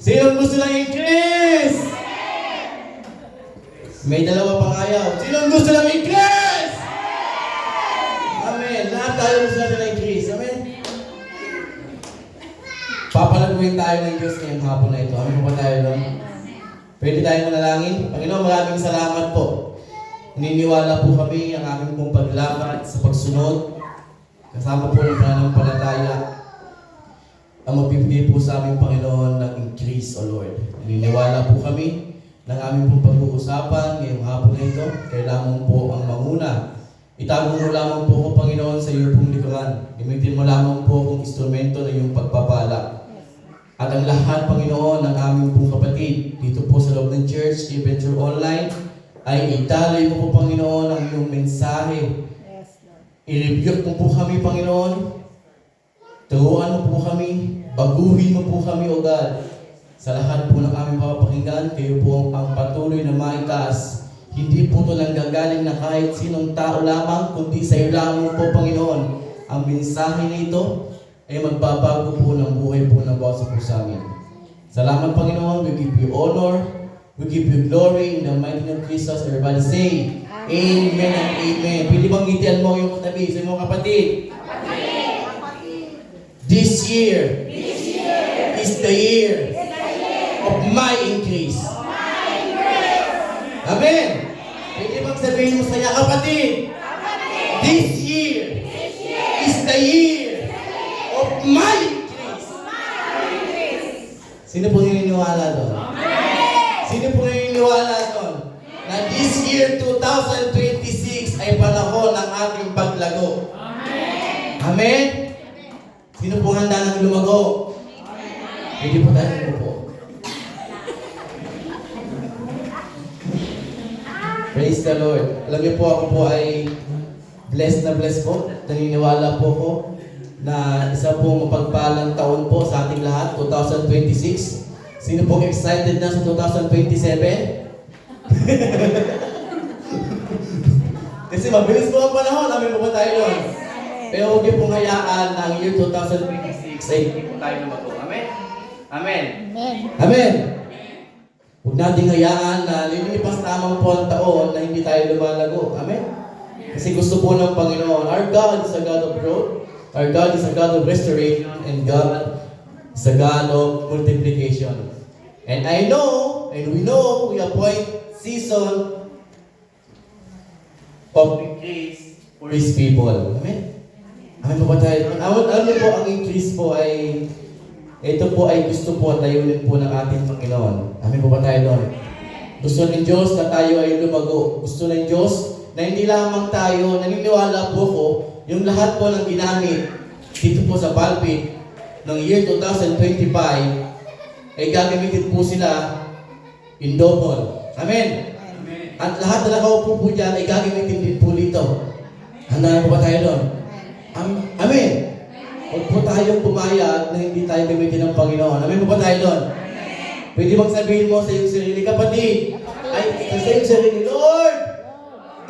Sino gusto ng increase? May dalawa pang ayaw. Sino gusto ng increase? Amen. Lahat tayo gusto natin ng increase. Amen. Papalaguin tayo ng Diyos ngayong hapon na ito. Amen po ba tayo doon? Pwede tayong manalangin. Panginoon, maraming salamat po. Naniniwala po kami ang aming pong paglakad sa pagsunod. Kasama po ng pananampalataya ang magbibigay po sa aming Panginoon ng increase, O Lord. Naniniwala po kami ng aming pong pag-uusapan ngayong hapon na ito. Kailangan po ang manguna. Itago mo lamang po ko, Panginoon, sa iyo pong likuran. Gamitin mo lamang po kung instrumento na iyong pagpapala. At ang lahat, Panginoon, ng aming pong kapatid dito po sa loob ng church, even through online, ay italoy mo po, Panginoon, ang iyong mensahe. I-rebuke mo po kami, Panginoon. Turuan mo po kami. Baguhin mo po kami, O God. Sa lahat po ng aming papapakinggan, kayo po ang patuloy na maitaas. Hindi po ito nanggagaling na kahit sinong tao lamang, kundi sa iyo lamang po, Panginoon. Ang mensahe nito ay magbabago po ng buhay po ng bawat po sa amin. Salamat, Panginoon. We give you honor. We give you glory in the mighty name of Jesus. Everybody say, Amen and Amen. Pwede bang ngitian mo yung katabi sa mga kapatid? This year is the year of my increase. Amen. Pwede bang sabihin mo sa iyo, kapatid? This year is the year of my increase. Sino po naniniwala doon? Sino po naniniwala doon? Na this year 2026 ay panahon ng ating paglago. Amen? Sino po handa ng lumago? Pwede po tayo po. Praise the Lord. Alam niyo po, ako po ay blessed na blessed po. Naniniwala po ko na isa po mapagpalang taon po sa ating lahat, 2026. Sino po excited na sa 2027? Kasi mabilis po ang panahon. Amin po ba tayo doon? Pero huwag niyo pong hayaan na ang year 2026 ay hindi po tayo lumago. Amen? Amen? Amen. Amen? Huwag nating hayaan na lilipas lamang po ang taon na hindi tayo lumalago. Amen? Kasi gusto po ng Panginoon, our God is a God of growth, our God is a God of restoration, and God is a God of multiplication. And I know, and we know, we appoint season of increase for His people. Amen? Amen po ba tayo? Alam niyo po, ang increase po ay, ito po ay gusto po at layunin po ng ating Panginoon. Amen po ba tayo doon? Gusto ng Diyos na tayo ay lumago. Gusto ng Diyos na hindi lamang tayo, naniniwala po ko, yung lahat po ng ginamit dito po sa pulpit ng year 2025 ay gagamitin po sila in double. Amen? Amen. At lahat na nakaupo po dyan ay gagamitin din po dito. Handa po ba tayo doon? Amen. Huwag po tayong pumayag na hindi tayo gamitin ng Panginoon. Amen po ba tayo doon? Pwede bang sabihin mo sa iyong sarili, kapatid, ay sa iyong sarili, Lord,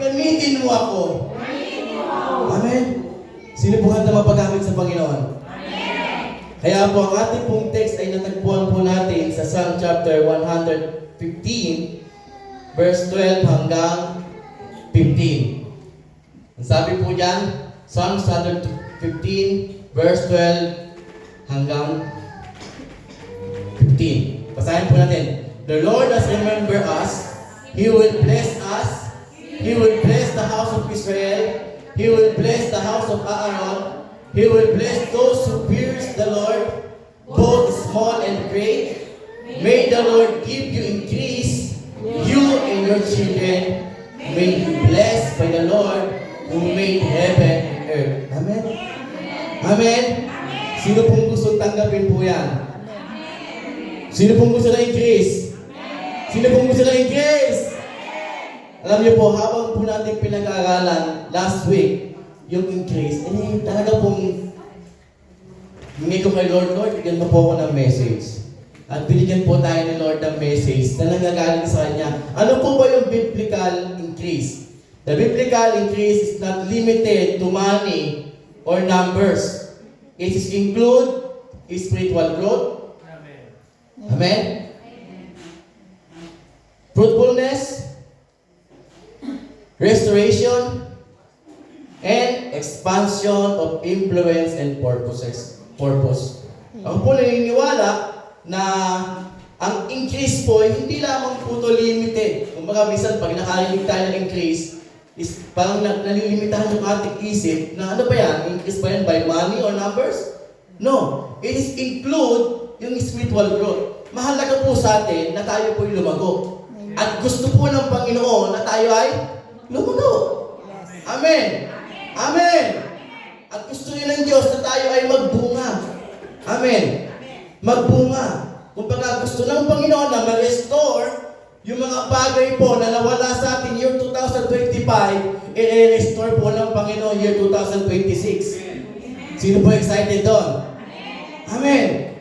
gamitin mo ako. Amen. Sino po handa mapagamit sa Panginoon? Kaya po ang ating pong text ay natagpuan po natin sa Psalm chapter 115, verse 12 hanggang 15. Ang sabi po dyan, Psalm 115, verse 12 hanggang 15. Basahin po natin. The Lord has remembered us. He will bless us. He will bless the house of Israel. He will bless the house of Aaron. He will bless those who fear the Lord, both small and great. May the Lord give you increase, you and your children. May you be blessed by the Lord who made heaven and earth. Amen? Amen? Sino pong gusto tanggapin po yan? Sino pong gusto na increase? Sino pong gusto na increase? Alam niyo po, habang po natin pinag-aaralan last week, yung increase, talaga pong hindi ko kay Lord, bigyan mo po ako ng message. At binigyan po tayo ni Lord ng message na nanggagaling sa Kanya. Ano po ba yung biblical increase? The biblical increase is not limited to money or numbers. It is include spiritual growth. Amen? Fruitfulness, restoration, and expansion of influence and purpose. Ako po naniniwala na ang increase po ay hindi lamang po ito limited. Kumbaga, minsan pag nakarinig tayo ng increase, is parang nalilimitahan yung ating isip na ano ba yan? Increase ba yan by money or numbers? No. It is include yung spiritual growth. Mahalaga po sa atin na tayo po ay lumago. At gusto po ng Panginoon na tayo ay lumago. Amen. Amen. At gusto rin ng Diyos na tayo ay magbunga. Amen. Magbunga. Kung baga gusto ng Panginoon na ma-restore yung mga bagay po na nawala sa atin year 2025, i-restore po ng Panginoon year 2026. Sino po excited doon? Amen.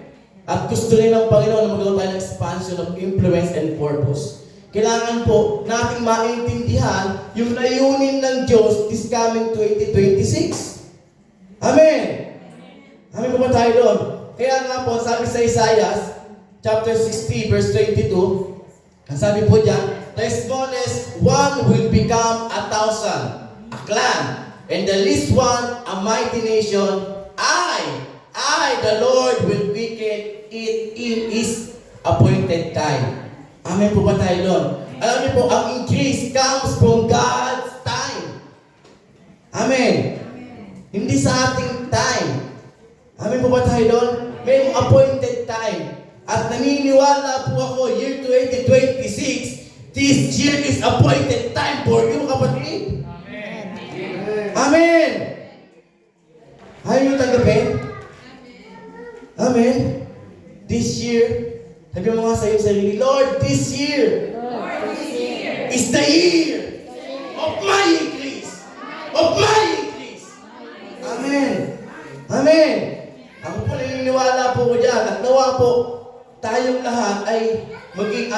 At gusto rin ng Panginoon na magkaroon tayo ng expansion of influence and purpose. Kailangan po nating maintindihan yung layunin ng Diyos this coming 2026. Amen. Amen po ba tayo doon? Kaya nga po, sabi sa Isaiah, chapter 60, verse 22, ang sabi po dyan, the smallest one will become 1,000, a clan, and the least one, a mighty nation. I, the Lord, will quicken it in His appointed time. Amen po ba tayo doon? Alam niyo po, ang increase comes from God's time. Amen. Hindi sa ating time. Amen po ba tayo doon? May appointed time. At naniniwala po ako, year 2026, this year is appointed time for you, kapatid. Amen. Amen. Ayaw niyo tanggapin? Amen. This year, sabi mo nga sa iyong sarili, Lord, this year is the year of my increase. Of my increase. Amen. Amen. Ako po naniniwala po ko dyan at nawa po tayong lahat ay maging,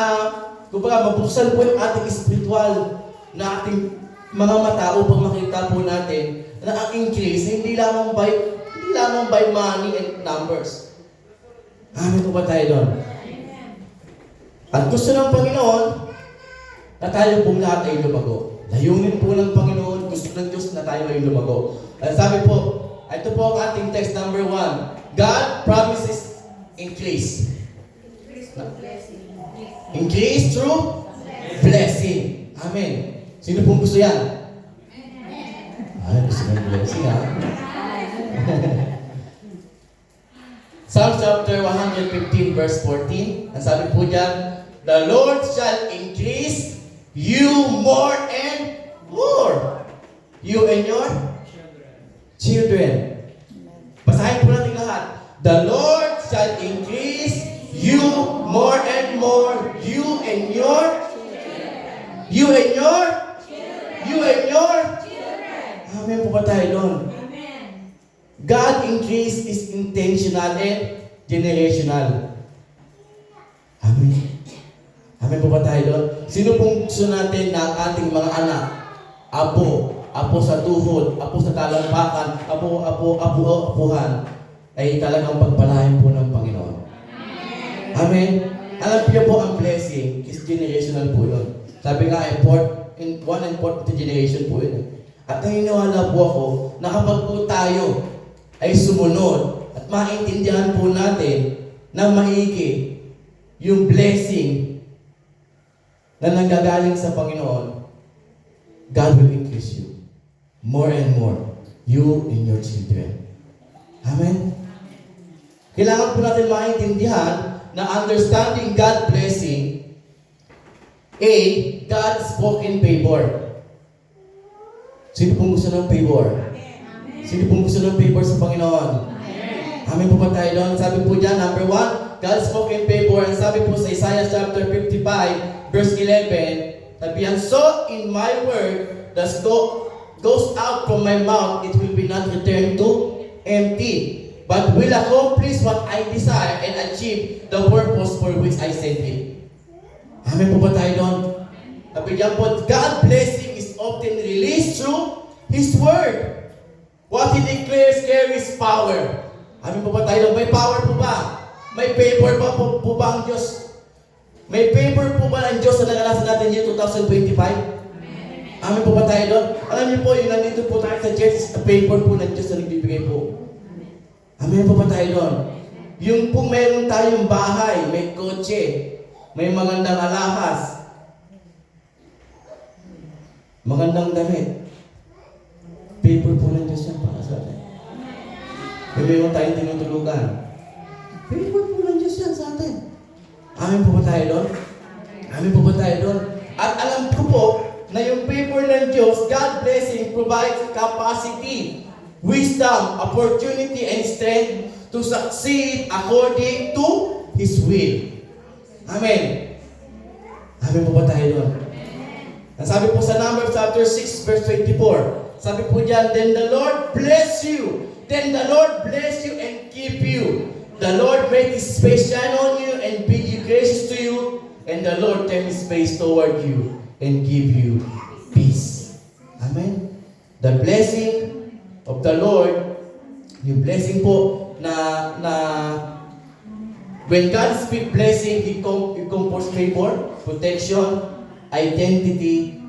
kumbaga, mabuksan po yung ating spiritual na ating mga mata upang makita po natin na ang increase hindi lamang by money and numbers. Amen po ba tayo doon? At gusto ng Panginoon na tayo pong lahat ay lumago. Layunin po ng Panginoon, gusto ng Diyos na tayo ay lumago. At sabi po, ito po ang ating text number 1. God promises increase. Increase through blessing. Amen. Sino pong gusto yan? Ay, gusto ng blessing, ha? Psalm chapter 115 verse 14. Ang sabi po dyan, the Lord shall increase you more and more. You and your children. Basahin po natin lahat. The Lord shall increase you more and more. You and your Amen po ba tayo doon? God increase is intentional and generational. Amen. Amen po ba tayo doon? Sino pong gusto natin na ang ating mga anak, apo sa tuhod, apo sa talampakan, apuhan, ay talagang pagpalain po ng Panginoon. Amen. Alam niyo po ang blessing is generational po yun. Sabi nga, one and fourth generation po yun. At naniniwala po ako na kapag po tayo ay sumunod at maintindihan po natin na maigi yung blessing na nanggagaling sa Panginoon, God will increase you more and more, you and your children. Amen? Kailangan po natin maintindihan na understanding God's blessing, A, God's spoken favor. Sino pong gusto ng favor? Sino pong gusto ng favor sa Panginoon? Amen po ba tayo doon? Sabi po dyan, number 1, God's spoken favor. And sabi po sa Isaiah chapter 55, verse 11, sabihan, so in my word that goes out from my mouth, it will be not returned to empty, but will accomplish what I desire and achieve the purpose for which I sent it. Amen po ba tayo doon? Sabi dyan po, God's blessing is often released through His word. What He declares carries power. Amen po ba tayo doon? May power po ba? May favor po ba ang Diyos? May favor po ba ang Diyos na nagalasan natin year 2025? Amen po ba tayo doon? Alam niyo po, yung nandito po tayo sa church, the favor po ng Diyos na nagbibigay po. Amen po ba tayo doon? Yung po meron tayong bahay, may kotse, may magandang alahas, magandang damit. Favor po ng Diyos yan para sa atin. May meron tayong tinutulugan. Favor po ng Diyos yan sa atin. Amen po ba tayo doon? Amen po ba tayo doon? At alam ko po na yung favor ng Diyos, God blessing provides capacity, wisdom, opportunity, and strength to succeed according to His will. Amen. Amen po ba tayo doon? Sabi po sa Numbers chapter 6 verse 24, sabi po diyan, then the Lord bless you. Then the Lord bless you and keep you. The Lord make His face shine on you and be gracious to you. And the Lord turn His face toward you and give you peace. Amen. The blessing of the Lord, yung blessing po na when God speaks blessing, He confers favor, protection, identity.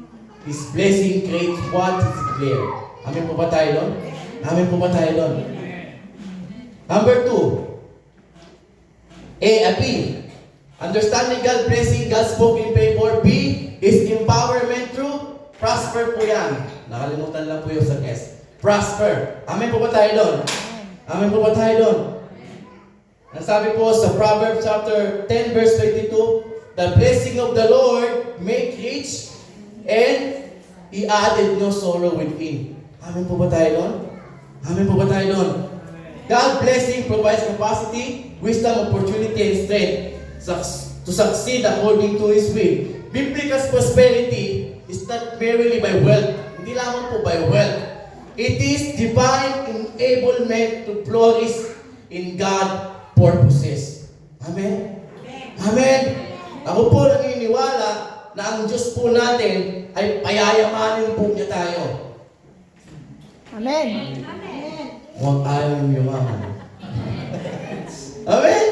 His blessing creates what is clear. Amen po ba tayo doon? Amen po ba tayo doon? Number 2. B. Understanding God's blessing, God's spoken favor. B is empowerment through prosper po yan. Nakalimutan lang po yung sa S. Prosper. Amen po ba tayo doon? Amen po ba tayo doon? Ang sabi po sa Proverbs chapter 10 verse 22, the blessing of the Lord make rich and He added no sorrow within. Amen po ba tayo doon? Amen po ba tayo doon? God's blessing provides capacity, wisdom, opportunity, and strength to succeed according to His will. Biblical prosperity is not merely by wealth. Hindi lamang po by wealth. It is divine enablement to flourish in God purposes. Amen? Amen? Ako po naniniwala na ang Diyos po natin ay payayamanin po niya tayo. Amen. Huwag ayaw yung yumaman. Amen?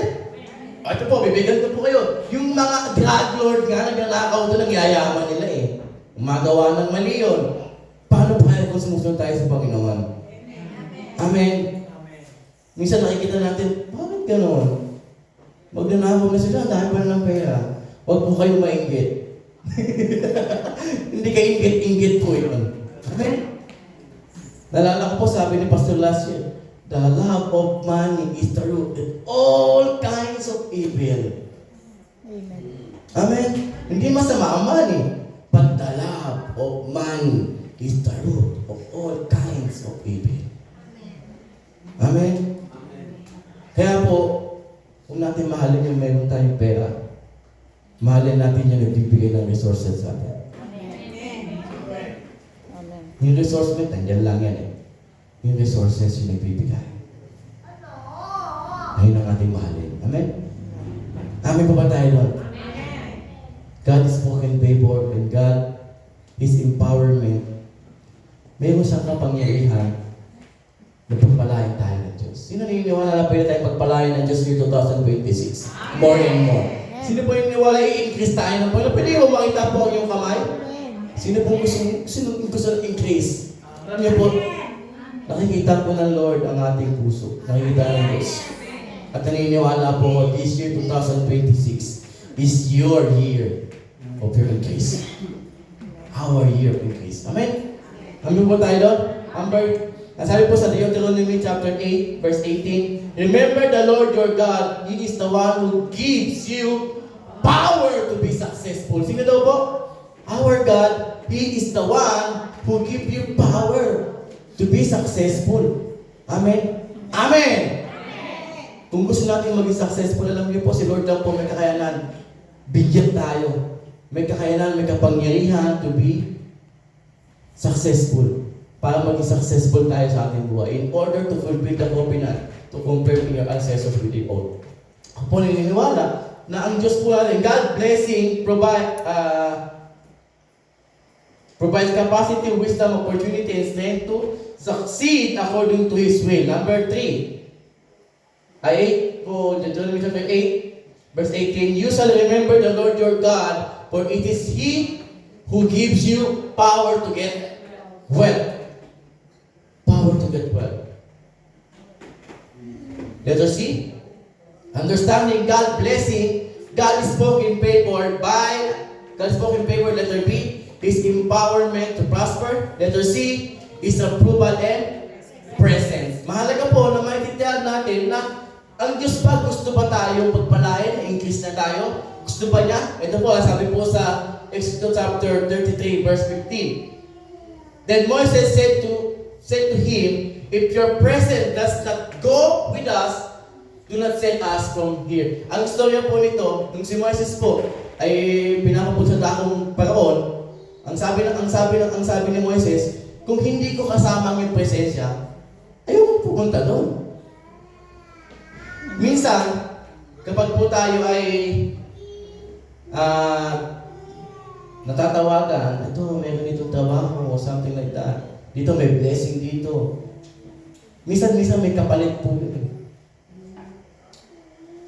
Ito po, bibigyan ko po kayo. Yung mga drug lord nga, nagnanakaw doon ang yayaman nila eh. Umagawa ng mali yun. Paano pa kaya kung sumusunod tayo sa Panginoon? Amen? Minsan nakikita natin, bakit gano'n? Magnanakaw na sila, dahil pa ng pera. Huwag po kayo mainggit. Hindi kayo inggit po yun. Amen? Nalala ko po, sabi ni Pastor last year, the love of money is the root of all kinds of evil. Amen. Amen? Hindi masama ang money, but the love of money is the root of all kinds of evil. Amen? Kaya po, kung natin mahalin yung meron tayong pera, mahalin natin yung nagbibigay ng resources sa atin. Yung resource mo, nandiyan lang yan eh. Yung resources yung nagbibigay. Ayun ang ating mahalin. Amen? Amen po ba tayo doon? God is spoken favor and God, His empowerment, mayroon siyang kapangyarihan na pagpalain tayo ng Diyos. Sino naniniwala na pwede tayong pagpalain ng Diyos year 2026? More and more. Sino po yung naniniwala i-increase tayo ng Panginoon? Pwede mo makita po ang iyong kamay? Sino po gusto ng increase? Alam niyo po, nakikita po ng Lord ang ating puso. Nakikita ng Diyos. At naniniwala po, this year 2026 is your year of your increase. Our year of increase. Amen? Amen po tayo doon? Sabi po sa Deuteronomy chapter 8, verse 18, remember the Lord your God, He is the one who gives you power to be successful. Sino daw po? Our God, He is the one who gives you power to be successful. Amen? Amen! Kung gusto natin maging successful, alam niyo po, si Lord lang po may kakayanan. Bigyan tayo. May kakayanan, may kapangyarihan to be successful. Para maging successful tayo sa ating buhay. In order to fulfill the covenant, to confirm your ancestors with the oath. Ako po naniniwala na ang Diyos po natin, God blessing, provides capacity, wisdom, opportunity, and strength to succeed according to His will. Number 3, po, Deuteronomy chapter 8, verse 18, you shall remember the Lord your God, for it is He who gives you power to get wealth. Power to get wealth. Letter C, understanding God blessing, God is spoken favor by, God is spoken favor, letter B, His empowerment to prosper. Letter C, His approval and presence. Mahalaga po na maintindihan natin na ang Diyos pa, gusto ba tayo pagpalain, increase na tayo? Gusto ba niya? Ito po, sabi po sa Exodus chapter 33, verse 15. Then Moses said to him, if your presence does not go with us, do not send us from here. Ang storya po nito, nung si Moses po ay pinakapun sa dakong paraon, ang sabi ni Moses, kung hindi ko kasama ang iyong presensya, ayaw ko pupunta doon. Minsan, kapag po tayo ay natatawagan, ito, meron itong trabaho o something like that. Dito may blessing dito. Minsan may kapalit po yun.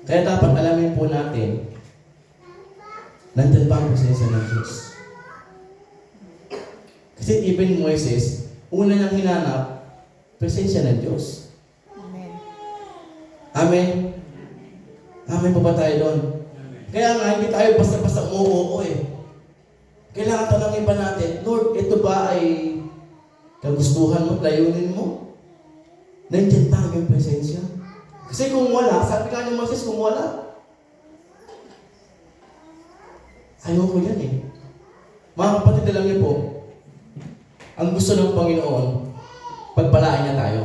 Kaya dapat alamin po natin, nandyan ba ang presensya ng Diyos? Kasi even Moises, una niyang hinanap, presensya ng Diyos. Amen. Amen. Amen po ba tayo doon? Kaya nga, hindi tayo basta-basta umuoo eh. Kailangan tanongin pa natin, Lord, ito ba ay kagustuhan mo, layunin mo? Nandiyan ba ang presensya? Kasi kung wala, sabi ka ni Moses, kung wala, ayaw ko yan eh. Mga kapatid, alam niyo po, ang gusto ng Panginoon, pagpalain niya tayo.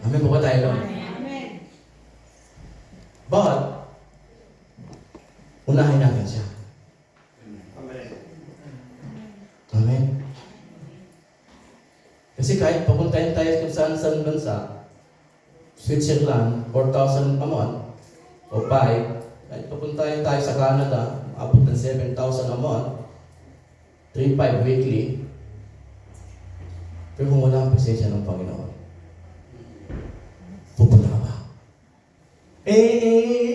Amen po ba tayo doon? Amen. But, unahin natin siya. Amen. Kasi kahit papuntahin tayo kung saan-saan bansa, Switzerland, 4,000 a month, o 5, kahit papuntahin tayo sa Canada, abot ng 7,000 a month, 3,500 weekly, pero kung wala ang presensya ng Panginoon, pupunta ka ba?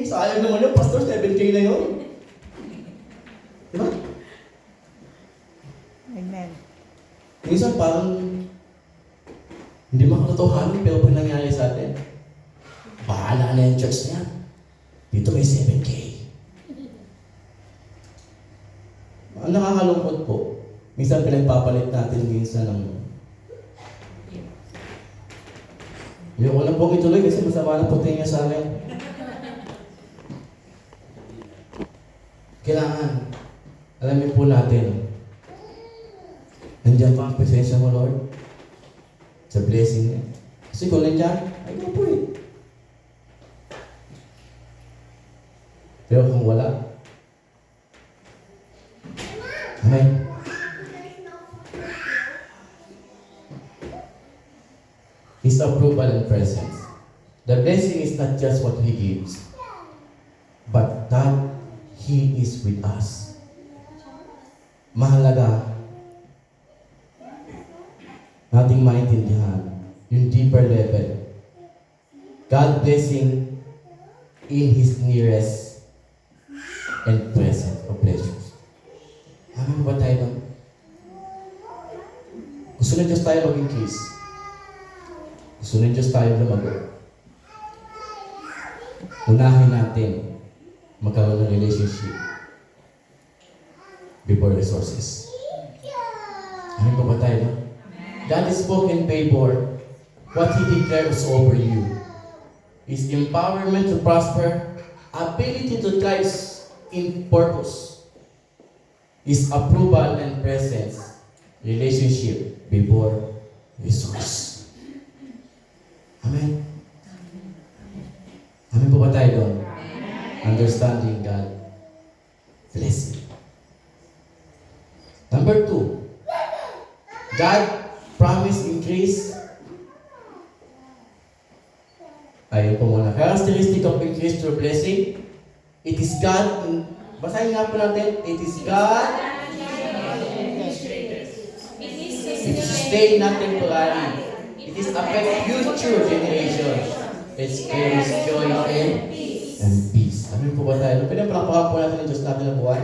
Sayang naman yung pastor, 7K na yun. Diba? Amen. Minsan parang hindi makatotohanan pero pag nangyari sa atin, bahala na yung church niya. Dito may 7K. Ang nakakalungkot po, minsan pinagpapalit natin minsan ng ayoko na pong ituloy kasi masama na po tingin sa amin. Kailangan, alamin po natin, nandiyan pa ang presensya mo, Lord? Sa blessing niya. Kasi kung nandiyan, ay go for it. Pero kung wala, amen. His approval and presence. The blessing is not just what He gives, but that He is with us. Mahalaga nating maintindihan yung deeper level. God blessing in His nearest and present of pleasures. Amen ba tayo doon? Gusto na Diyos tayo mag-increase. Gusto na Diyos tayo lumago. Unahin natin magkaroon ng relationship before resources. Amen ba tayo doon? God is spoken favor. What He declares over you is empowerment to prosper, ability to thrive in purpose, His approval and presence, relationship before resource. Amen? Amen po ba tayo doon? Understanding God. Blessing. Number 2, God promise increase. Ayun po muna. Characteristic of increase through blessing. It is God. Basahin nga po natin. It is God. It sustain not temporary. It is affect future generations. experience joy and peace. Ano po ba tayo? Pinapalakpakan po natin ang Diyos natin na buhay.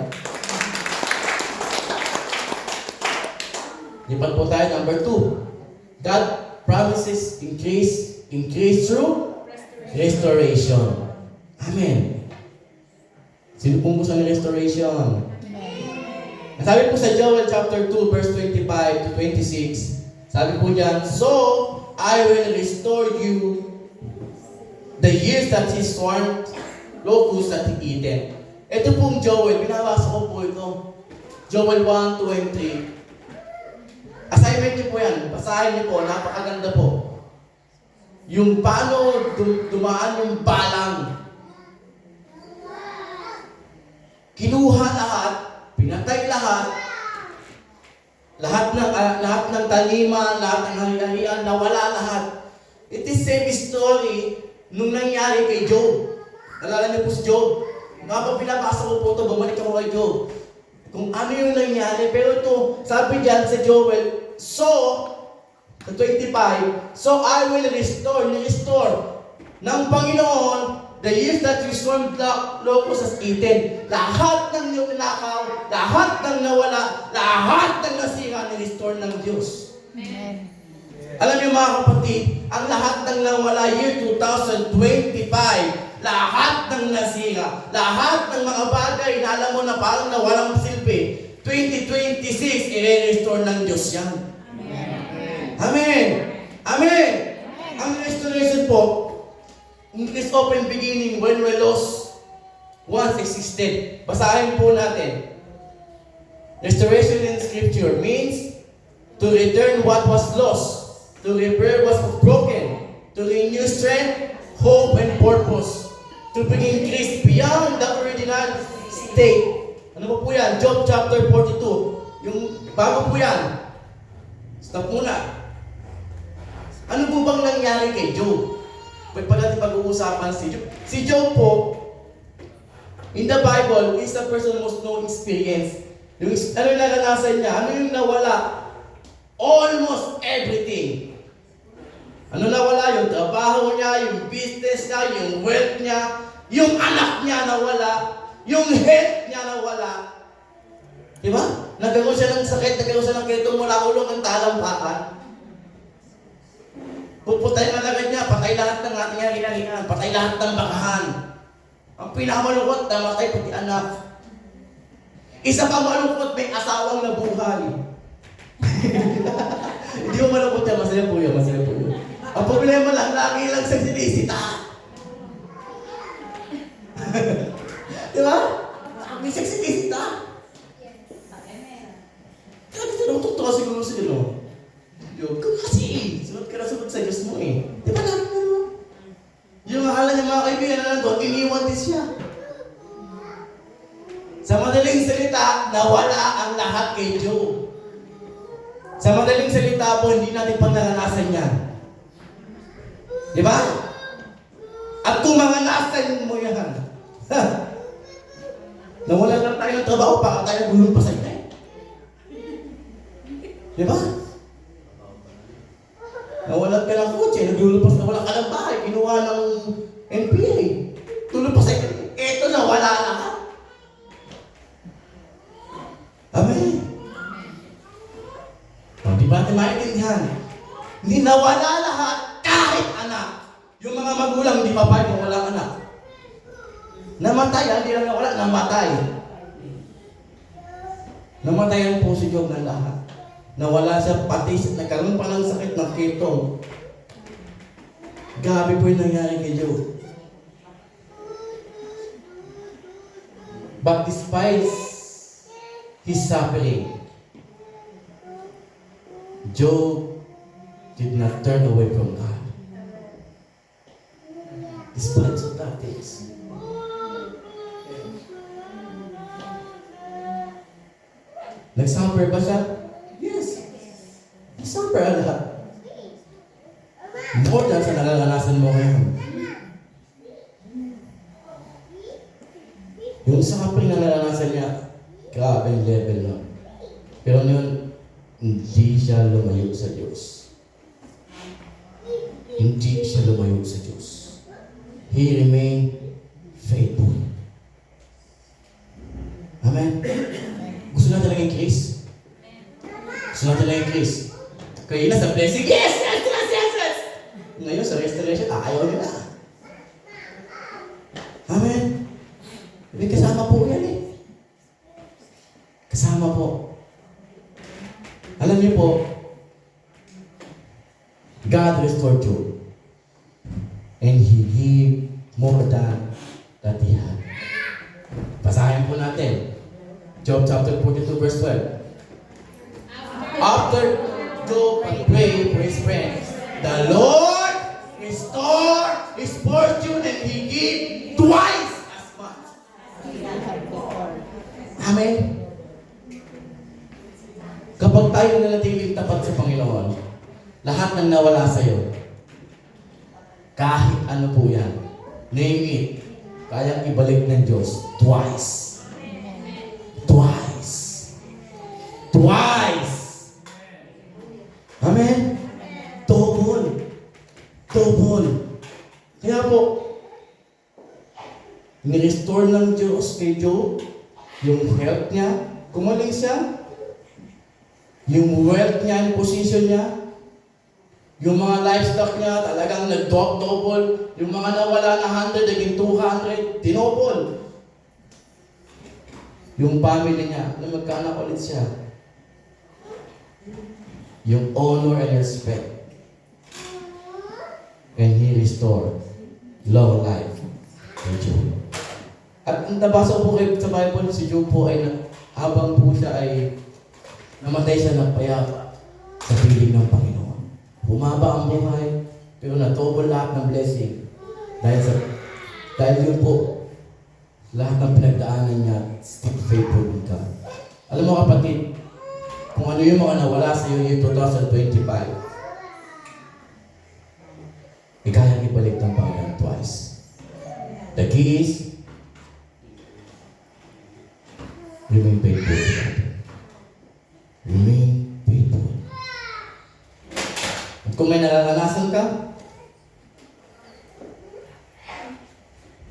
Lipat po tayo, number 2. God promises increase through restoration. Amen. Sino pong gusto ng restoration? Sabi po sa Joel chapter 2 verse 25 to 26, sabi po diyan, "So I will restore you the years that he swarmed, locusts that he eaten." Ito pong Joel, binabasa ko po ito. Joel 1, 2, and 3. Assignment niyo po yan. Basahin niyo po. Napakaganda po. Yung paano dumaan yung balang. Kinuha lahat, pinatay lahat, lahat ng taniman, lahat ng hangganian, nawala lahat. It is same story nung nangyari kay Job. Nalala niyo po si Job. Nga pinabasa ko po ito, bumalik ako kay Job. Kung ano yung nangyari. Pero ito, sabi diyan sa Joel, so, sa 25, so I will restore ng Panginoon the years that you swarmed locusts has eaten. Lahat ng ninakaw, lahat ng nawala, lahat ng nasira, ni-restore ng Diyos. Amen. Alam niyo mga kapatid, ang lahat ng nawala year 2025, lahat ng nasira, lahat ng mga bagay na alam mo na parang nawalang silbi, 2026, i-restore ng Diyos yan. Amen. Amen. Amen. Ang restoration po, in this open beginning, when we lost, once existed. Basahin po natin. Restoration in Scripture means to return what was lost, to repair what was broken, to renew strength, hope, and purpose, to bring increase beyond the original state. Ano po yan? Job chapter 42. Yung bago po yan. Stop muna. Ano po bang nangyari kay Job? Pwede pa natin pag-uusapan si Job. Si Job po, in the Bible, is the person most known experience. Yung, ano yung naranasan niya? Ano yung nawala? Almost everything. Ano nawala? Yung trabaho niya, yung business niya, yung wealth niya, yung anak niya nawala, yung health niya nawala. Diba? Nagkaroon siya ng sakit, nagkaroon siya ng ganito mula ulong ng talampakan. Puputay na agad niya, patay lahat ng ating hinahingan, patay lahat ng bakahan. Ang pinakamalungkot, namatay pati anak. Isa pa malungkot, may asawang nabuhay. Hindi mo malungkot yan, masaya po yun, masaya po yun. Ang problema lang, lagi lang sa sinisita. Diba? May sinisita. Kaya tinutukto ka siguro sa gano'n. Yung kasi, sunod ka na sunod sa Diyos mo eh. Di ba namin naman? Yung akala niya mga kaibigan na nandun, iniwan din siya. Sa madaling salita, nawala ang lahat kay Job. Sa madaling salita po, hindi natin pang naranasan yan. Di ba? At kung maranasan mo yan, nawala lang tayo ng trabaho para tayo gulong pa sa inay. Di ba? Nawalan ka ng kotse, naglulupas na wala ka ng bahay, kinuha ng NPA. Tulog pa sa inyo. Eto na, wala lahat. Amen. Di ba natin maintindihan? Hindi nawala lahat, kahit anak. Yung mga magulang, hindi pa pwede walang anak. Namatay, hindi lang nawala, namatay. Namatayan po si Job ng lahat. Nawala siya pati, nagkaroon pa ng sakit ng ketong. Gabi po yung nangyari kay Job. But despite his suffering, Job did not turn away from God. Despite of that things. Nag-suffer ba siya? Yes. Nag-suffer ang lahat. More than sa nararanasan mo ngayon. Yung suffering na naranasan niya, grabe yung level na. Pero yun, hindi siya lumayo sa Diyos. Hindi siya lumayo sa Diyos. He remained faithful. Amen? Gusto natin lang increase? Gusto natin lang increase? Kaya na sa blessing, yes! Yes! Yes! Yes! Yes! Ngayon sa restoration, ayaw nyo na. Amen? Hindi kasama po yan eh. Kasama po. Alam niyo po, God restored you. And He gave more than that He had. Basahin po natin. Job chapter 42 verse 12. After Job prayed for his friends, the Lord restored his fortune and He gave twice as much. Amen. Kapag tayo nanatiling tapat sa Panginoon, lahat ng nawala sa iyo, kahit ano po yan, name it, kayang ibalik ng Diyos twice. Twice. Twice. Amen? Double. Double. Kaya po, ni-restore ng Diyos kay Job, yung health niya, kumaling siya, yung wealth niya, yung position niya, yung mga livestock niya, talagang nag-double. Yung mga nawala na 100, naging 200, dinouble. Yung family niya, na magkaanak ulit siya. Yung honor and respect. And He restored long life kay Job. At nabasa po kayo sa Bible, si Job po ay, habang po siya ay namatay siya ng payapa sa piling ng Panginoon. Bumaba ang buhay, pero na-double lahat ng blessing. Dahil yun po, lahat ng pinagdaanan niya, still faithful with God. Alam mo kapatid, kung ano yung mga nawala sa iyo yung 2025, kayang ibalik ng Panginoon twice. The key is, remain faithful to God. Remain faithful. At kung may nararanasan ka,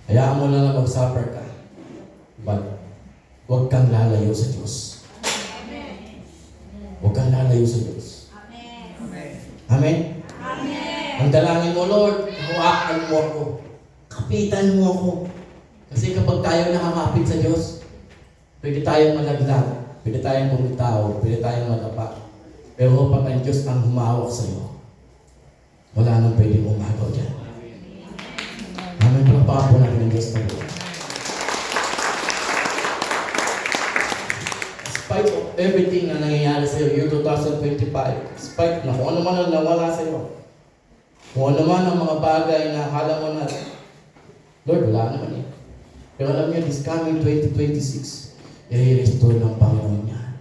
hayaan mo na mag-suffer ka. But, huwag kang lalayo sa Diyos. Huwag kang lalayo sa Diyos. Amen? Ang dalangin mo, Lord, hawakan mo ako. Kapitan mo ako. Kasi kapag tayo nakakapit sa Diyos, pwede tayong malaglag. Pwede tayong bumitaw, pwede tayong magapa. Pero kapag ang Diyos ang humawak sa iyo, wala nang pwedeng umagaw dyan. Amen. Pagpapako po natin ang Diyos na Diyos. Despite of everything na nangyayari sa iyo, year 2025, despite na kung ano man ang nawala sa iyo, kung ano man ang mga bagay na akala mo na, Lord, wala naman eh. Pero alam niyo, this coming 2026, i-restore ng Panginoon niya.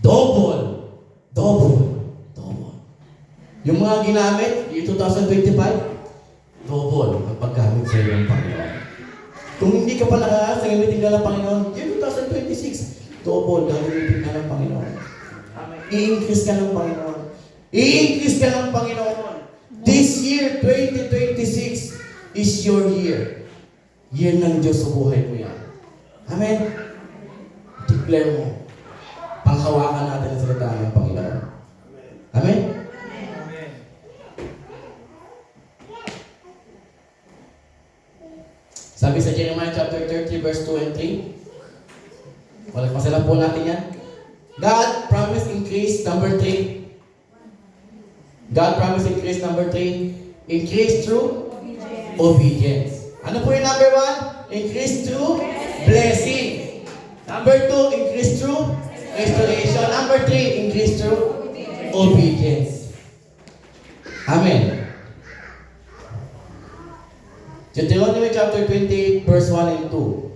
Double! Double! Double. Yung mga ginamit, yung 2025, double ang paggamit sa iyo ng Panginoon. Kung hindi ka pa nakakalas, gamitin ka ng Panginoon, yung 2026, double, gamitin ka ng Panginoon. I-increase ka ng Panginoon. I-increase ka ng Panginoon. This year, 2026, is your year. Year ng Diyos sa buhay mo yan. Amen? Declare mo. Panghawakan natin ang salita ng Panginoon. Amen? Sabi sa Jeremiah chapter 30 verse 2 and 3. Masalam po natin yan. God promised increase, number 3. God promised increase, number 3. Increase through obedience. Ano po yung number 1? Increase through blessing. Number 2, increase through restoration. Number 3, increase through obedience. Amen. Deuteronomy chapter 28, verse 1 and 2.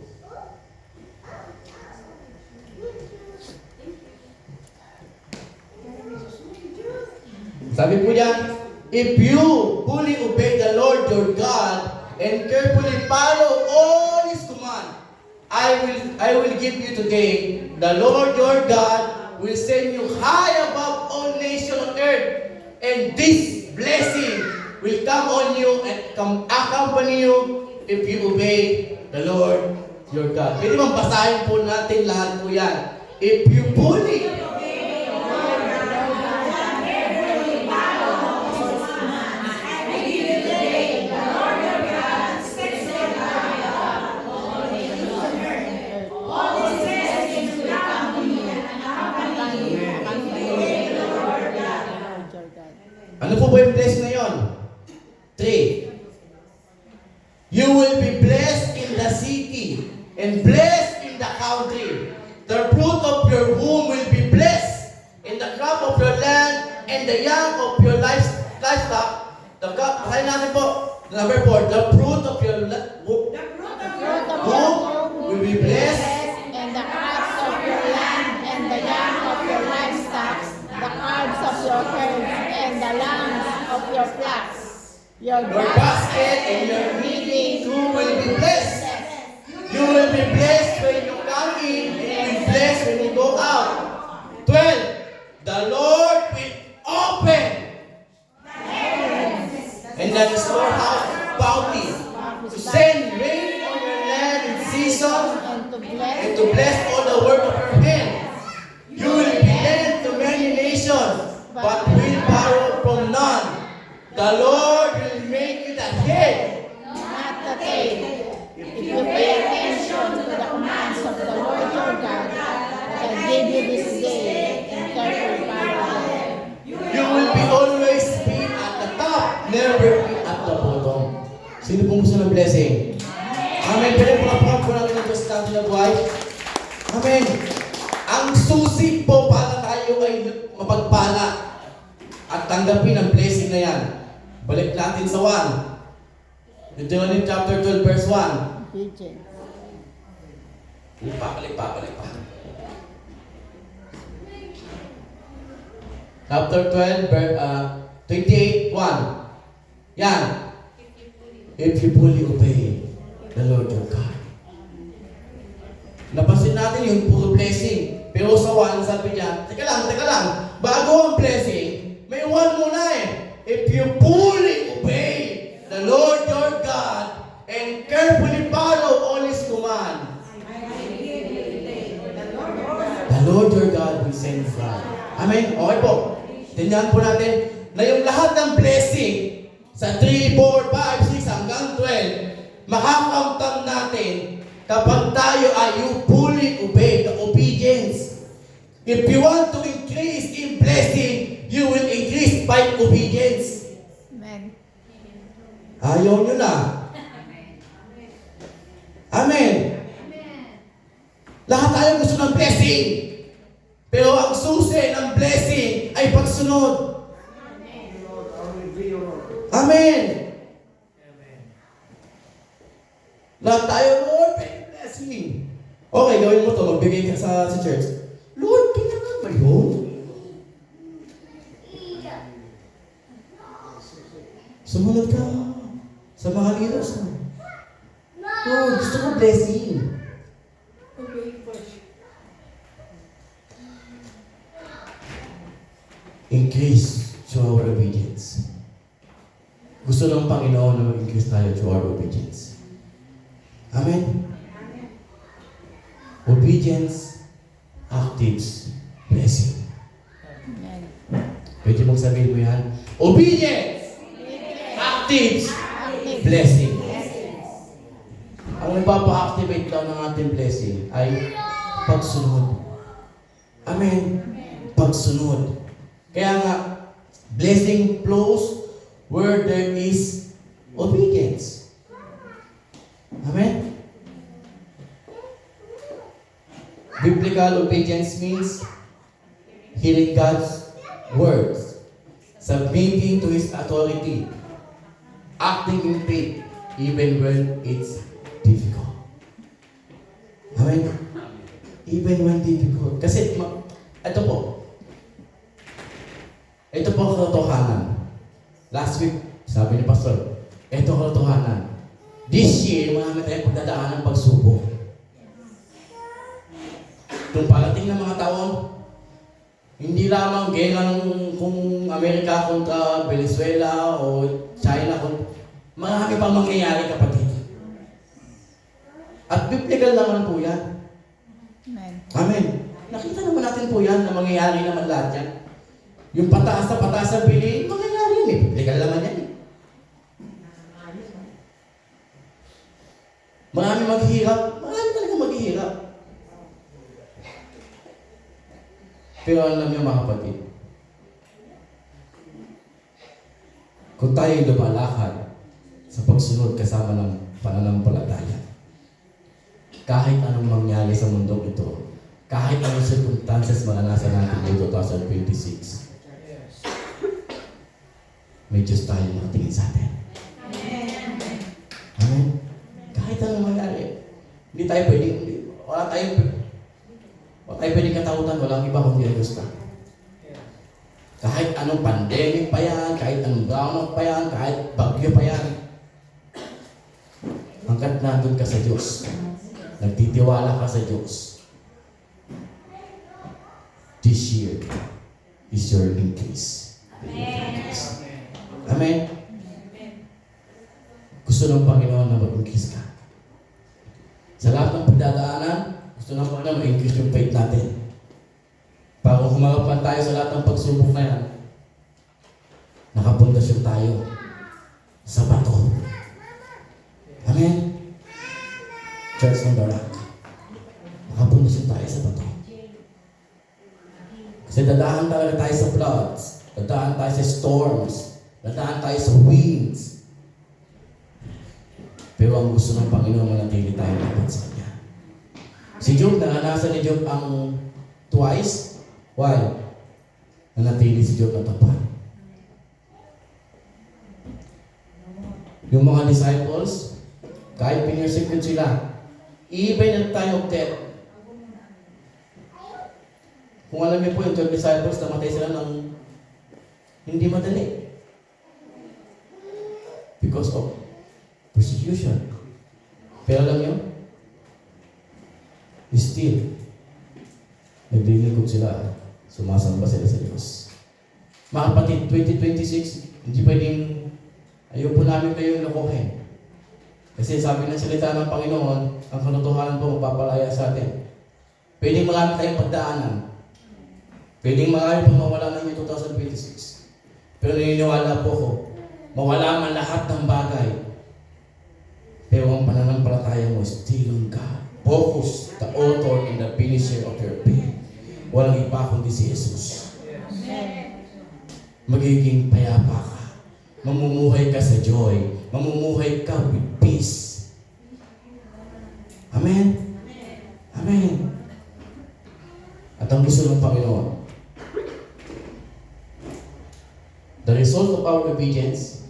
Sabi po niya, if you fully obey the Lord your God and carefully follow all His command, I will give you today. The Lord your God will send you high above all nations on earth, and this blessing will come on you and accompany you if you obey the Lord your God. Pwede bang basahin po natin lahat po yan? If you fully ano po ba yung blessing na yun? 3. You will be blessed in the city and blessed in the country. The fruit of your womb will be blessed in the crop of your land and the young of your livestock. Basahin natin po. Number 4. The fruit of your womb will be blessed. And the crops of your land and the young of your livestock, the calves of your herds and the lambs of your flocks. Your Basket and your kneading too will be blessed. You will be blessed when you come in, and you will be blessed when you go out. 12. The Lord will open and the storehouse of bounty to send rain on your land in season and to bless all the work of your hands. You will be lent to many nations, but will borrow from none. The Lord will make you the head, not the tail. If you pay attention to the commands of the Lord your God, I give you this day, and carefully follow them. you will be always be at the top, never be at the bottom. Sino pong gusto ng blessing? Amen. Pero pulapukan po natin ang Diyos natin na buhay. Amen. Ang susi po para tayo ay mapagpala at tanggapin ang blessing na yan. Balik natin sa 1. Deuteronomy chapter 12 verse 1. Obedience. Papalik pa. Chapter 12, 28, 1. Yan. If you fully obey the Lord your God. Napansin natin yung puro blessing. Pero sa 1, sabi niya, teka lang. Bago ang blessing, may 1 muna eh. If you fully obey the Lord your God and carefully follow all His command, the Lord your God will send you from. Amen? Okay po. Tingnan po natin na yung lahat ng blessing sa 3, 4, 5, 6 hanggang 12, makakamtam natin kapag tayo ay you fully obey the obedience. If you want to increase in blessing, you will increase by obedience. Amen. Ayaw nyo na. Amen. Lahat tayo gusto ng blessing. Pero ang susi ng blessing ay pagsunod. Amen. Lahat tayo, Lord, may blessing. Okay, gawin mo to. Magbigay ka sa church. Lord, kailangan ba yun? Sumunod ka sa mga leaders mo. Lord, gusto ko blessing. Increase through our obedience. Gusto ng Panginoon na mag-increase tayo through our obedience. Amen? Obedience actives blessing. Amen. Pwede mong sabihin mo yan? Obedience actives blessing. Ang nagpapa-activate daw ng ating blessing ay pagsunod. Amen? Pagsunod. Kaya nga, blessing flows where there is obedience. Amen? Biblical obedience means hearing God's words, submitting to His authority, acting in faith, even when it's difficult. Amen? Even when difficult. Kasi, ito po ang katotohanan. Last week, sabi ni Pastor, ito ang katotohanan. This year, marami tayong pagdadaan ng pagsubok. Kung parating ng mga taon, Hindi lamang gera ng kung Amerika kontra Venezuela o China marami pang mangyayari, kapatid. At biblical naman po yan. Amen. Amen. Nakita naman natin po yan na mangyayari naman lahat yan. Yung pataas na bili, mangyayari yan eh. Biblical naman yan eh. Marami maghihirap, marami talaga maghihirap. Pero alam niyo mga kapatid, kung tayo lumalakad sa pagsunod kasama ng pananampalataya, kahit anong mangyari sa mundong ito, kahit anong circumstances maranasan natin noong 2026, may Diyos tayo nakatingin sa atin. Amen? Kahit anong mangyari, hindi tayo pwedeng, wala tayong pwedeng katakutan, walang iba kundi ang Diyos na. Kahit anong pandemic pa yan, kahit anong brownout pa yan, kahit bagyo pa yan, hanggat nandun ka sa Diyos, nagtitiwala ka sa Diyos, this year is your increase. Amen? Gusto ng Panginoon na mag-increase ka. Sa lahat ng pagdadaanan, gusto ng Panginoon ma-increase yung faith natin. Para kung humarapan tayo sa lahat ng pagsubok na yan, nakapundasyon tayo sa bato. Amen? Church ng Darak. Nakapundasyon tayo sa bato. Kasi dadaan talaga tayo sa floods, dadaan tayo sa storms, dadaan tayo sa winds. Pero ang gusto ng Panginoon, manatili tayo dapat sa Kanya. Si Job, naranasan ni Job ang twice. Why? Nanatili si Job na tapat. Yung mga disciples, kahit pinersecute sila, even at time of death, kung alam niyo po yung 12 disciples, namatay sila ng hindi madali. Because of persecution. Pero alam niyo, still, naglilingkod sila, sumasamba sila sa Diyos. Mga kapatid, 2026, hindi pwedeng, ayaw po namin kayong lokohin. Kasi sabi ng salita ng Panginoon, ang katotohanan po magpapalaya sa atin. Pwedeng marami tayong pagdaanan. Pwedeng marami pong mawala ng 2026. Pero naniniwala po ko, mawala man lahat ng bagay. Pero ang pananampalataya mo, still on God. Focus, the author and the finisher of your faith. Walang iba kundi si Jesus. Magiging payapa ka. Mamumuhay ka sa joy. Mamumuhay ka with peace. Amen? Amen. At ang gusto ng Panginoon, the result of our obedience,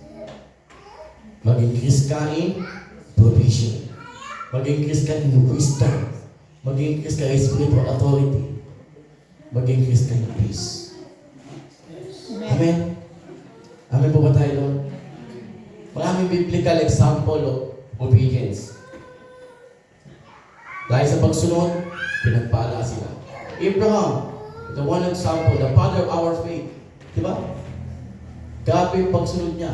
mag-increase ka in provision. Mag-increase ka in wisdom. Mag-increase ka in spiritual authority. Mag-increase ka in peace. Amen? Amen po ba tayo doon? Maraming biblical example of obedience. Dahil sa pagsunod, pinagpala sila. Abraham, the one example, the father of our faith. Diba? Grabe yung pagsunod niya.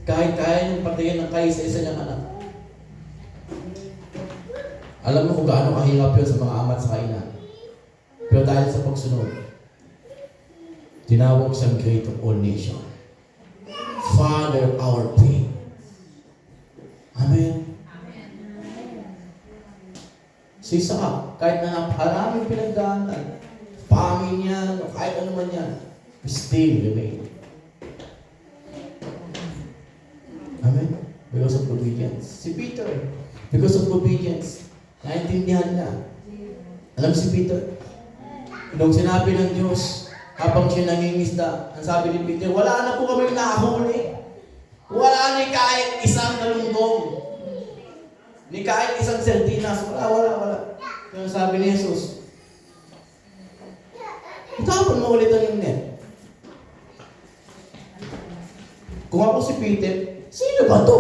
Kahit kaya niyang patayin ng kaisa-isa niyang anak. Alam mo kung gaano kahirap yun sa mga ama at sa kainan. Pero dahil sa pagsunod, tinawag siyang great of all nations. Father of our faith. Amen. Si Isaac, kahit na napakaraming pinagdaanan, famine yan, o kahit ano man yan, still remain. Amen? Because of obedience. Si Peter, because of obedience, naintindihan niya. Alam si Peter, nung sinabi ng Diyos, habang siya nangingisda, ang sabi ni Peter, wala na po kami nahuli. Wala ni kahit isang galunggong. Ni kahit isang sardinas. Wala. Yung sabi ni Jesus, itapon mo ulit ang net. Kung ako si Peter, sino ba to?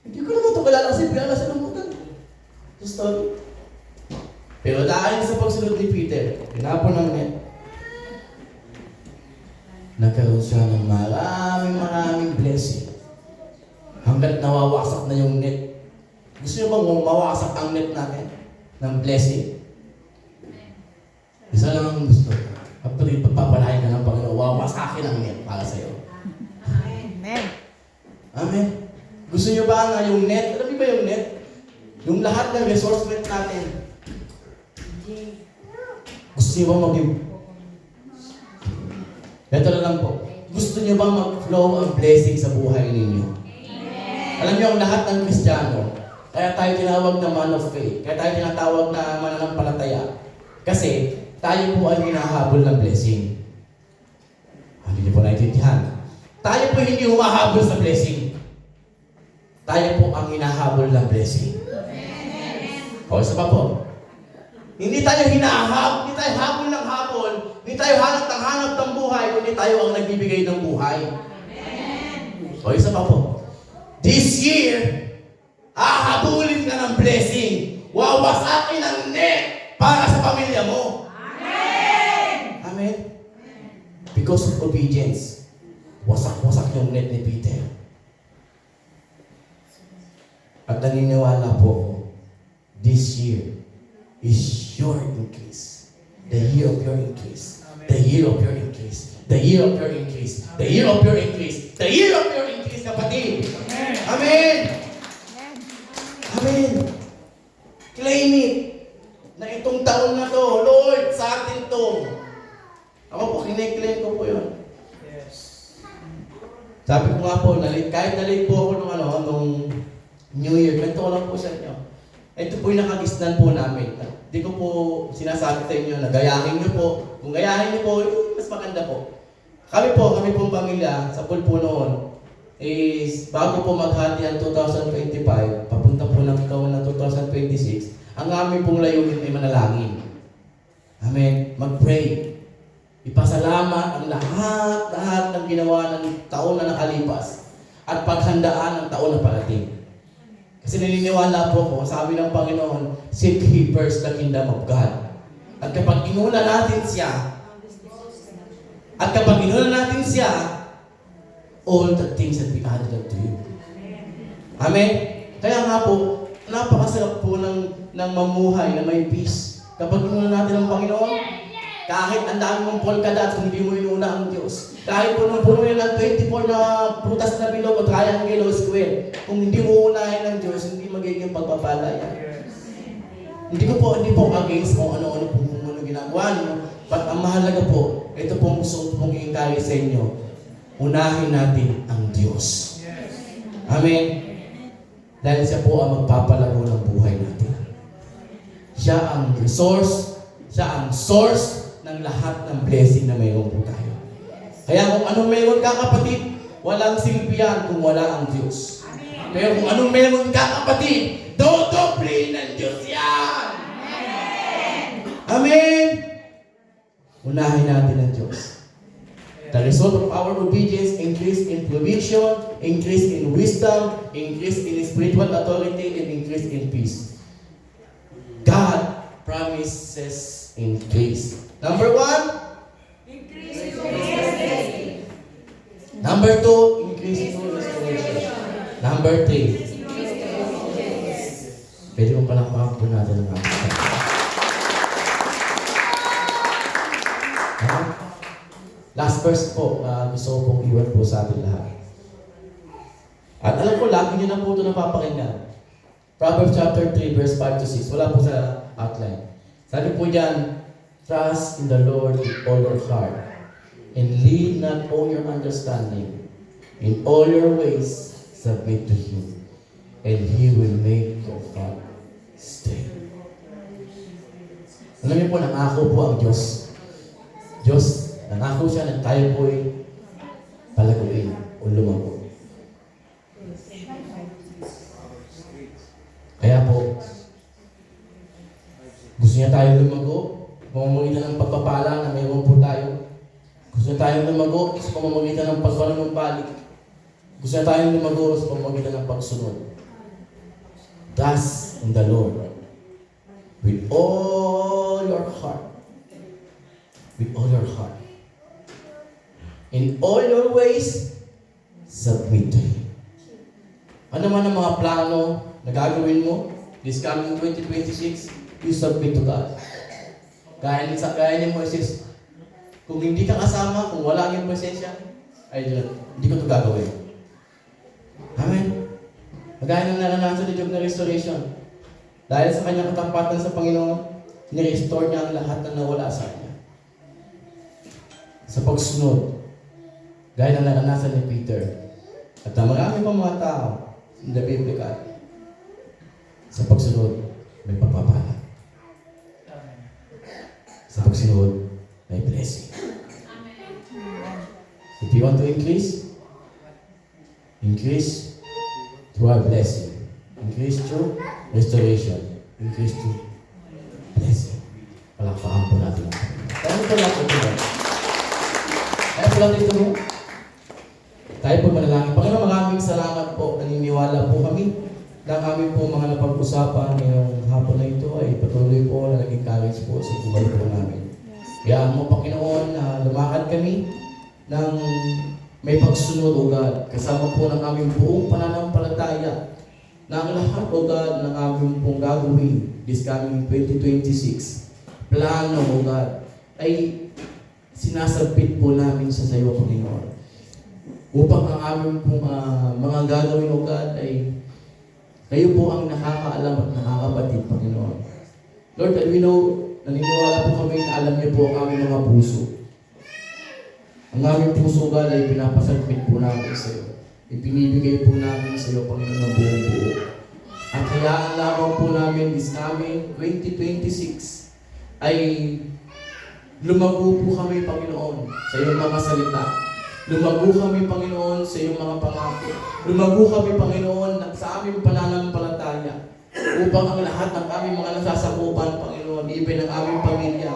Hindi ko naman ito kilala kasi bigla na sinamutan. Sa story. Pero dahil sa pagsunod ni Peter, tinapon ng net, nagkaroon siya ng maraming blessing. Hanggat nawawasak na yung net. Gusto niyo bang mawasak ang net natin ng blessing? Isa lang ang gusto. Kapag pagpapalain ka ng Panginoon, wawasakin ang net para sa'yo. Amen. Amen. Gusto niyo ba na yung net? Alam niyo ba yung net? Yung lahat ng resource net natin. Gusto niyo ba maging... Ito na lang po. Gusto niyo ba mag-flow ang blessing sa buhay ninyo? Alam niyo, ang lahat ng Kristiyano, kaya tayo tinawag na man of faith, kaya tayo tinatawag na mananampalataya. Kasi, tayo po ay hinahabol ng blessing. Hindi niyo po naiintindihan. Tayo po hindi humahabol sa blessing. Tayo po ang hinahabol ng blessing. O, isa pa po. Hindi tayo hindi tayo habol ng habol, hindi tayo hanap ng buhay, kundi tayo ang nagbibigay ng buhay. O, isa pa po. This year, hahabulin ka ng blessing. Wawasakin ang net para sa pamilya mo. Amen! Amen? Because of obedience, wasak-wasak yung net ni Peter. At naniniwala po ako, this year is your increase. The year of your increase. The year of your increase. The year of your increase. The year of your increase. The year of your increase, kapatid. Amen! Amen! Claim it. Na itong taon na to, Lord, sa atin to. Ako po, kiniklaim ko po yun. Sabi ko nga po, kahit na-late po ako nung New Year, ganito ko lang po sa inyo. Ito po yung nakagisnan po namin. Hindi ko po sinasabi sa inyo na gayahin niyo po. Kung gayahin niyo po, mas maganda po. Kami pong pamilya, sa pool po noon, is bago po maghati ang 2025, papunta po ng taon ng 2026, ang aming pong layunin ay manalangin. Amen. Mag-pray. Ipasalamat ang lahat ng ginawa ng taon na nakalipas at paghandaan ang taon na parating. Kasi naniniwala po ako, sabi ng Panginoon, seek ye first the kingdom of God. At kapag inuna natin siya, all the things that we added unto you. Amen? Kaya nga po, napakasarap po ng mamuhay na may peace. Kapag inuna natin ang Panginoon, kahit ang dami mong polka-dots, kung hindi mo inuna ang Diyos. Kahit puno yan ng 24 na prutas na bilog o triangle o square, kung hindi mo unahin ng Diyos, hindi magiging pagpapala yan. Hindi po against kung ano-ano po kung ginagawa niyo. But ang mahalaga po, ito pong gusto pong i-encourage sa inyo, unahin natin ang Diyos. Amen? Dahil siya po ang magpapalago ng buhay natin. Siya ang resource, siya ang source ng lahat ng blessing na mayroon po tayo. Kaya kung anong meron ka, kapatid, walang silbi yan kung wala ang Diyos. Pero kung anong meron ka, kapatid, dodoble ng Diyos yan! Amen! Unahin natin ang Diyos. The result of our obedience, increase in provision, increase in wisdom, increase in spiritual authority, and increase in peace. God promises increase. Number 1, increase in blessing. Number 2, increase in restoration. Number 3, pwede mong palakpakan po natin ang ating. Last verse po, gusto ko pong iwan po sa ating lahat. At alam ko, lagi nyo na po ito napapakinggan. Proverbs chapter 3, verse 5 to 6. Wala po sa outline. Sabi po dyan, trust in the Lord with all your heart, and lean not on your understanding. In all your ways, submit to Him, and He will make your path straight. Alam niyo po, nangako po ang Diyos. Diyos, nangako siya na tayo po'y palaguin o lumago. Kaya po, gusto niya tayo lumago, pamamagitan ng pagpapala na mayroon po tayo. Gusto niya tayo lumago sa pamamagitan ng pagpanunumbalik. Gusto niya tayo lumago sa pamamagitan ng pagsunod. Trust in the Lord with all your heart. With all your heart. In all your ways, submit to Him. Ano man ang mga plano na gagawin mo this coming 2026, you submit to God. Gaya ni Moises, kung hindi ka kasama, kung wala ang iyong presensya, ay hindi ko ito gagawin. Amen. Magaya ng naranasan ni Job na restoration. Dahil sa kanyang katampatan sa Panginoon, ni-restore niya ang lahat na nawala sa kanya. Sa pagsunod, gaya ng naranasan ni Peter, at marami pang mga tao in the Biblical, sa pagsunod, may pagpapala. Sa pagsunod, may blessing. If you want to increase through our blessing. Increase through restoration. Increase through blessing. Palakpakan po natin ang Panginoon. Tayo po lang po ito. Tayo po lang dito mo. Tayo po manalangin. Panginoon, maraming salamat po. Naniniwala po kami na kami po mga napag-usapan ngayong hapon na ito ay patuloy po na naging courage po sa buhay po namin. Kaya mo, Panginoon, na lumakad kami ng may pagsunod, O God, kasama po ng aming buong pananampalataya na ang lahat, O God, ng aming pong gagawin this coming 2026. Plano, O God, ay sinasabit po namin sa sayo, Panginoon. Upang ang aming pong mga gagawin, O God, ay kayo po ang nakakaalam at nakakabatid, Panginoon. Lord, and we know, naniniwala po kami na alam niyo po ang aming mga puso. Ang aming puso, God, ay pinapasagpit po namin sa iyo. Ipinibigay po namin sa iyo, Panginoon, ng buong buo. At kailangan lamang po namin this coming 2026 ay lumago po kami, Panginoon, sa iyong mga salita. Lumago kami, Panginoon, sa iyong mga pangako. Lumago kami, Panginoon, sa aming pananampalataya upang ang lahat ng aming mga nasasakupan, Panginoon, even ang aming pamilya,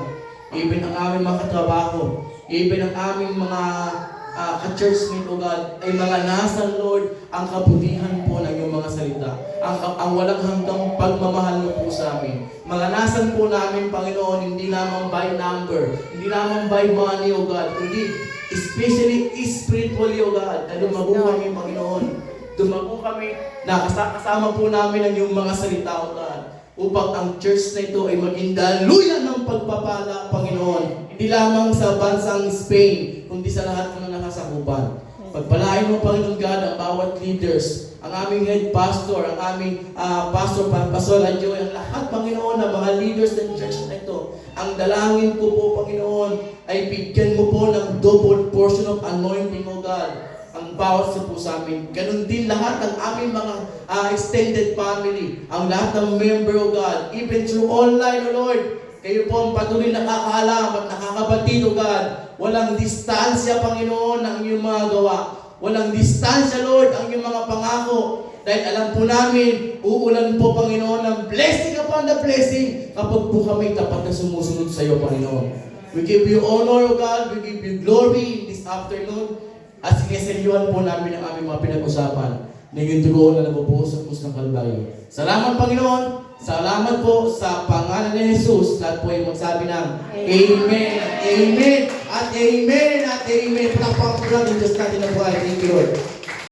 even ang aming mga katrabaho, even ang aming mga ka-churchmate, O God, ay mga nasa, Lord, ang kabutihan po ng iyong mga salita. Ang walang hanggang pagmamahal mo po sa amin. Malanasan po namin, Panginoon, hindi lamang by number, hindi lamang by money, O God, kundi especially spiritually, O God, na lumago kami, Panginoon. Dumago kami, nakasama po namin ang iyong mga salita, O God, upang ang church na ito ay maging daluyan ng pagpapala, Panginoon. Hindi lamang sa bansang Spain, kundi sa lahat ng nakasakupan. Pagpalain mo, Panginoon God, ang bawat leaders, ang aming head pastor, ang aming Pastor Adjoy, ang lahat, Panginoon, ng mga leaders ng church na ito. Ang dalangin ko po, Panginoon, ay bigyan mo po ng double portion of anointing, O God, ang bawat sa po sa amin. Ganun din lahat ng aming mga extended family, ang lahat ng member, O God, even through online, O Lord, kayo po ang patuloy nakakaalam at nakakabatid, O God. Walang distansya, Panginoon, ang iyong mga gawa. Walang distansya, Lord, ang iyong mga pangako. Dahil alam po namin, uulan po, Panginoon, ng blessing upon the blessing kapag po kami tapat na sumusunod sa iyo, Panginoon. We give you honor, O God. We give you glory this afternoon. At sineselyuhan po namin ang aming mga pinag-usapan na yung dugo na nabubuhos sa krus ng Kalbaryo. Salamat, Panginoon. Salamat po sa pangalan ni Jesus. Lahat po ay magsabi ng Amen, Amen, at Amen, at Amen. Palakpakan po natin Diyos natin ang buhay. Thank you, Lord.